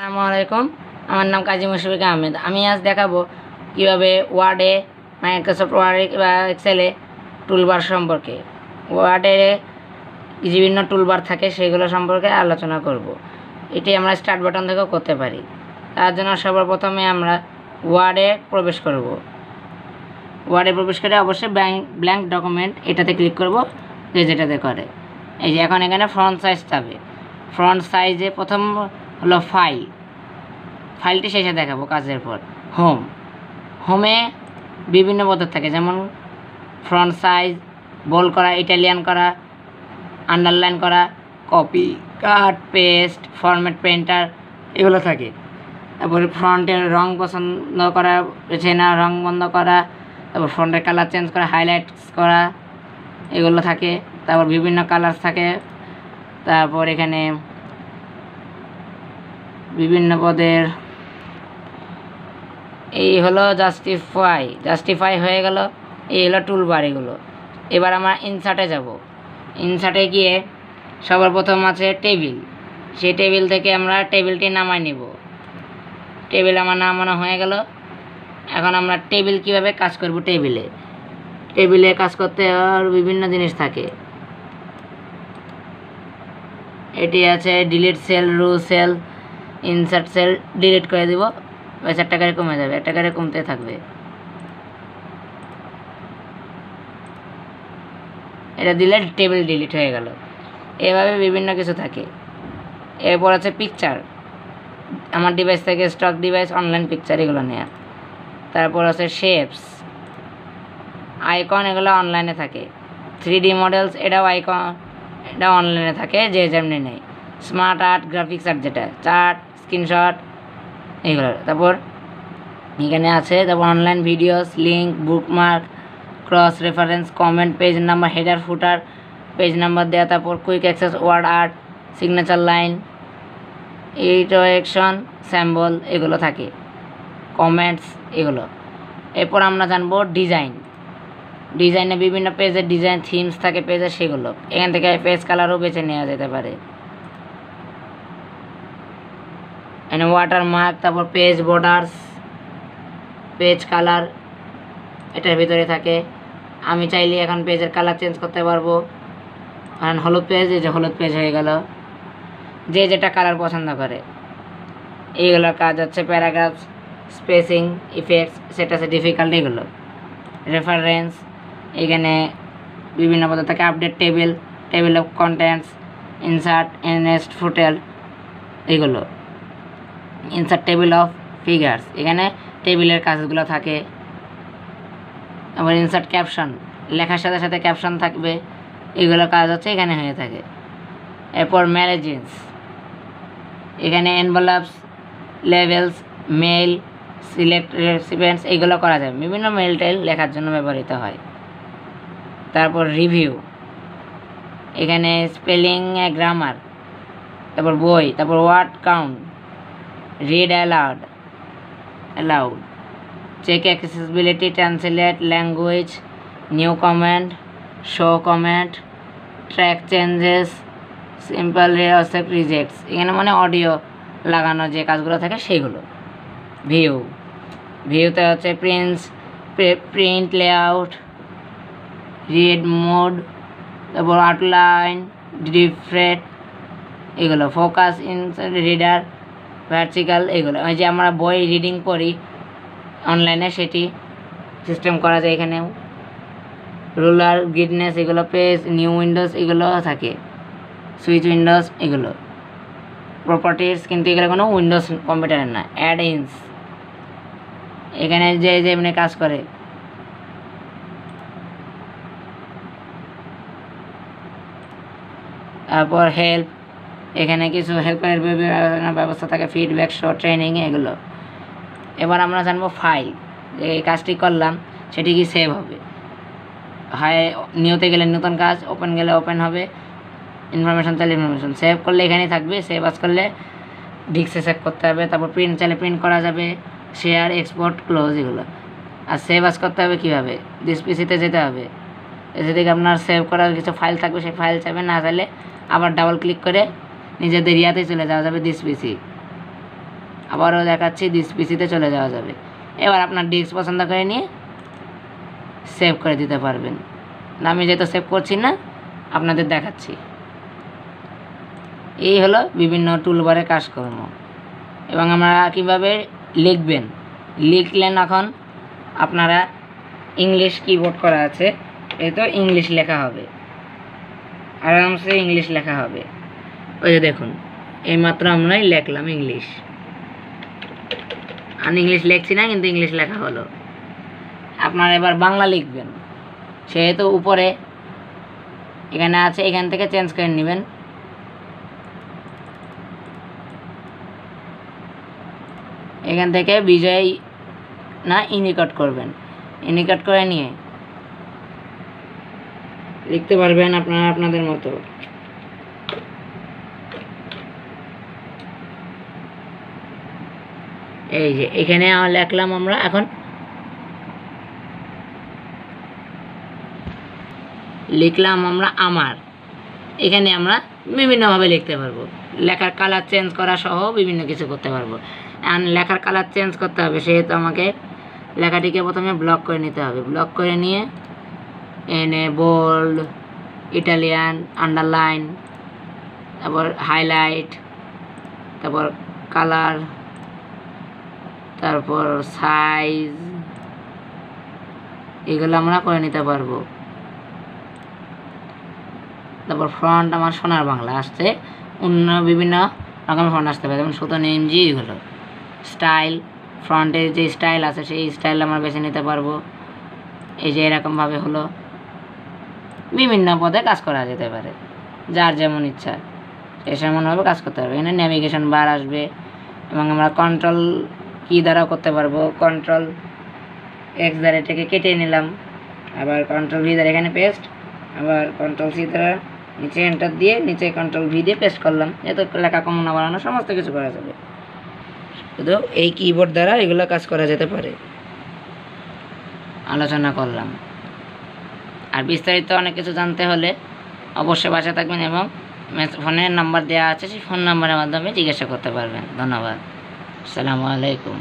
আসসালামু আলাইকুম। আমার নাম কাজী মুশফিক আহমেদ। আমি আজ দেখাবো কিভাবে ওয়ার্ডে, মাইক্রোসফট ওয়ার্ডে বা এক্সেলে টুলবার সম্পর্কে। ওয়ার্ডে বিভিন্ন টুলবার থাকে, সেগুলো সম্পর্কে আলোচনা করব। এটি আমরা স্টার্ট বাটন থেকেও করতে পারি। তার জন্য সর্বপ্রথমে আমরা ওয়ার্ডে প্রবেশ করব। ওয়ার্ডে প্রবেশ করে অবশ্যই ব্ল্যাঙ্ক ডকুমেন্ট এটাতে ক্লিক করব, যেটাতে করে। এই যে এখন এখানে ফ্রন্ট সাইজ যাবে। ফ্রন্ট সাইজে প্রথম হলো ফাইলটি শেষে দেখাবো কাজের পর। হোমে বিভিন্ন পদ্ধতি থাকে, যেমন ফ্রন্ট সাইজ, বোল্ড করা, ইটালিয়ান করা, আন্ডারলাইন করা, কপি, কাট, পেস্ট, ফরম্যাট, প্রিন্টার, এগুলো থাকে। তারপরে ফ্রন্টের রং পছন্দ করা, চেনা রং বন্ধ করা, তারপর ফ্রন্টের কালার চেঞ্জ করা, হাইলাইটস করা, এগুলো থাকে। তারপর বিভিন্ন কালার থাকে। তারপর এখানে বিভিন্ন পদের এই হলো জাস্টিফাই হয়ে গেল। এই হলো টুলবার এগুলো। এবার আমরা ইনসার্টে যাব। ইনসার্টে গিয়ে সর্বপ্রথম আছে টেবিল। সেই টেবিল থেকে আমরা টেবিলটি নামাই নিব। টেবিল আমার নামানো হয়ে গেল। এখন আমরা টেবিল কিভাবে কাজ করব। টেবিলে কাজ করতে আর বিভিন্ন জিনিস থাকে। এটি আছে delete cell, row cell, insert cell delete করে দিব। ব্যাস 1 টাকায় কমে যাবে, 1 টাকায় কমতে থাকবে। এটা দিলে টেবিল ডিলিট হয়ে গেল। এভাবে বিভিন্ন কিছু থাকে। এরপর আছে পিকচার। আমার ডিভাইস থেকে স্টক ডিভাইস, অনলাইন পিকচার, এগুলো নেওয়া। তারপর আছে শেপস, আইকন, এগুলো অনলাইনে থাকে। 3D মডেলস, এটাও আইকন, এটা অনলাইনে থাকে, যে যেমনি নেই। স্মার্ট আর্ট, গ্রাফিক্স আর্ট, যেটা চার্ট, স্ক্রিনশট, এগুলো। তারপর এখানে আছে তারপর online videos, link, bookmark, cross reference, comment, page number, header, footer, page number দেওয়া। তারপর quick access, word art, signature line, interaction, symbol, এগুলো থাকে। কমেন্টস, এগুলো। এরপর আমরা জানবো ডিজাইনে বিভিন্ন পেজের ডিজাইন, থিমস থাকে পেজের, সেগুলো। এখান থেকে পেজ কালারও বেছে নেওয়া যেতে পারে। এখানে ওয়াটারমার্ক, তারপর পেজ বর্ডার্স, পেজ কালার, এটার ভিতরে থাকে। আমি চাইলে এখন পেজের কালার চেঞ্জ করতে পারবো। কারণ হলুদ পেজ, এই যে হলুদ পেজ হয়ে গেল। যে যেটা কালার পছন্দ করে। এইগুলোর কাজ হচ্ছে প্যারাগ্রাফ, স্পেসিং, ইফেক্টস, সেটা আছে ডিফিকাল্ট, এগুলো। রেফারেন্স, এখানে বিভিন্ন পদ্ধতি থাকে। Update table of contents, insert, next, footer, এগুলো। ইনসার্ট টেবিল অফ ফিগার্স, এখানে টেবিলের কাজগুলো থাকে। আবার ইনসার্ট ক্যাপশন, লেখার সাথে সাথে ক্যাপশন থাকবে, এগুলো কাজ হচ্ছে এখানে হয়ে থাকে। এরপর ম্যাগাজিনস, এখানে এনভেলপস, লেভেলস, মেইল, সিলেক্ট রেসিপিয়েন্টস, এগুলো করা যায়। বিভিন্ন মেইল টেল লেখার জন্য ব্যবহৃত হয়। তারপর রিভিউ, এখানে স্পেলিং, গ্রামার, তারপর বই, তারপর word count, read aloud, check accessibility, translate language, new comment, show comment, track changes, simple rejects, এখানে মানে অডিও লাগানো যে কাজগুলো থাকে সেগুলো। ভিউতে হচ্ছে প্রিন্ট লেআউট, রিড মোড, তারপর আউটলাইন, ডিফ্রেট, এগুলো। ফোকাস, ইনসার্ট, রিডার, ভার্টিক্যাল, এগুলো। ওই যে আমরা বই রিডিং পড়ি অনলাইনে, সেটি সিস্টেম করা যায় এখানেও। রুলার, গ্রিডনেস, এগুলো। পেজ, নিউ উইন্ডোজ, এগুলো থাকে। সুইচ উইন্ডোজ, এগুলো। প্রপার্টিস, কিন্তু এগুলো কোনো উইন্ডোজ কম্পিউটারের না। অ্যাড ইনস, এখানে যে এমনি কাজ করে। তারপর হেল্প, এখানে কিছু হেল্পের ব্যবস্থা থাকে। ফিডব্যাক, শো, ট্রেনিং, এগুলো। এবার আমরা জানবো ফাইল, যে এই কাজটি করলাম সেটি কি সেভ হবে। নিউতে গেলে নতুন কাজ, ওপেন গেলে ওপেন হবে, ইনফরমেশন চাইলে ইনফরমেশন। সেভ করলে এখানেই থাকবে, সেভ আজ করলে ডিস্কে সেভ করতে হবে। তারপর প্রিন্ট চাইলে প্রিন্ট করা যাবে, শেয়ার, এক্সপোর্ট, ক্লোজ, এগুলো। আর সেভ আজ করতে হবে কীভাবে, দিস পিসিতে যেতে হবে। এসে থেকে আপনার সেভ করার কিছু ফাইল থাকবে, সেই ফাইল চাইবে, না চাইলে আবার ডাবল ক্লিক করে নিজেদের ইয়াতে চলে যাওয়া যাবে, দিস পিসি। আবারও দেখাচ্ছি, দিস পিসিতে চলে যাওয়া যাবে। এবার আপনার ডিস্ক পছন্দ করে নিয়ে সেভ করে দিতে পারবেন। আমি যেহেতু সেভ করছি না, আপনাদের দেখাচ্ছি। এই হলো বিভিন্ন টুলবারের কাজকর্ম। এবং আমরা কীভাবে লিখবেন, লিখলেন এখন আপনারা ইংলিশ কিবোর্ড করা আছে, এই তো ইংলিশ লেখা হবে, আরামসে ইংলিশ লেখা হবে। ওই যে দেখুন, এইমাত্র আমরাই লেখলাম ইংলিশ, আমি ইংলিশ লিখছি না কিন্তু ইংলিশ লেখা হলো। আপনারা এবার বাংলা লিখবেন, সেহেতু উপরে এখানে আছে, এখান থেকে চেঞ্জ করে নেবেন। এখান থেকে বিজয় না ইনিকট করবেন, ইনিকট করে নিয়ে লিখতে পারবেন আপনারা আপনাদের মতো। এই যে এখানে লিখলাম আমরা, এখন লিখলাম আমরা আমার, এখানে আমরা বিভিন্নভাবে লিখতে পারবো, লেখার কালার চেঞ্জ করা সহ বিভিন্ন কিছু করতে পারবো। এখন লেখার কালার চেঞ্জ করতে হবে, সেহেতু আমাকে লেখাটিকে প্রথমে ব্লক করে নিতে হবে। ব্লক করে নিয়ে এনে বোল্ড, ইটালিয়ান, আন্ডারলাইন, তারপর হাইলাইট, তারপর কালার, তারপর সাইজ, এগুলো আমরা করে নিতে পারবো। তারপর ফন্ট আমার সোনার বাংলা আসছে, অন্য বিভিন্ন রকমের ফন্ট আসতে পারে, যেমন 17 ইঞ্চি। এগুলো স্টাইল, ফ্রন্টের যে স্টাইল আছে সেই স্টাইল আমরা বেছে নিতে পারবো। এই যে এরকমভাবে হলো, বিভিন্ন পদে কাজ করা যেতে পারে, যার যেমন ইচ্ছা সেমনভাবে কাজ করতে পারবে। এখানে নেভিগেশন বার আসবে এবং আমরা কন্ট্রোল কি দ্বারা করতে পারবো। কন্ট্রোল এক্স দ্বারা এটাকে কেটে নিলাম, আবার কন্ট্রোল ভি দ্বারা এখানে পেস্ট, আবার কন্ট্রোল সি দ্বারা নিচে এন্টার দিয়ে নিচে কন্ট্রোল ভি দিয়ে পেস্ট করলাম। এতে লেখা কমানো বাড়ানো সমস্ত কিছু করা যাবে, শুধু এই কিবোর্ড দ্বারা এগুলো কাজ করা যেতে পারে, আলোচনা করলাম। আর বিস্তারিত অনেক কিছু জানতে হলে অবশ্যই বাসায় থাকবেন এবং ফোনের নাম্বার দেওয়া আছে, সেই ফোন নাম্বারের মাধ্যমে জিজ্ঞাসা করতে পারবেন। ধন্যবাদ। আসসালামু আলাইকুম।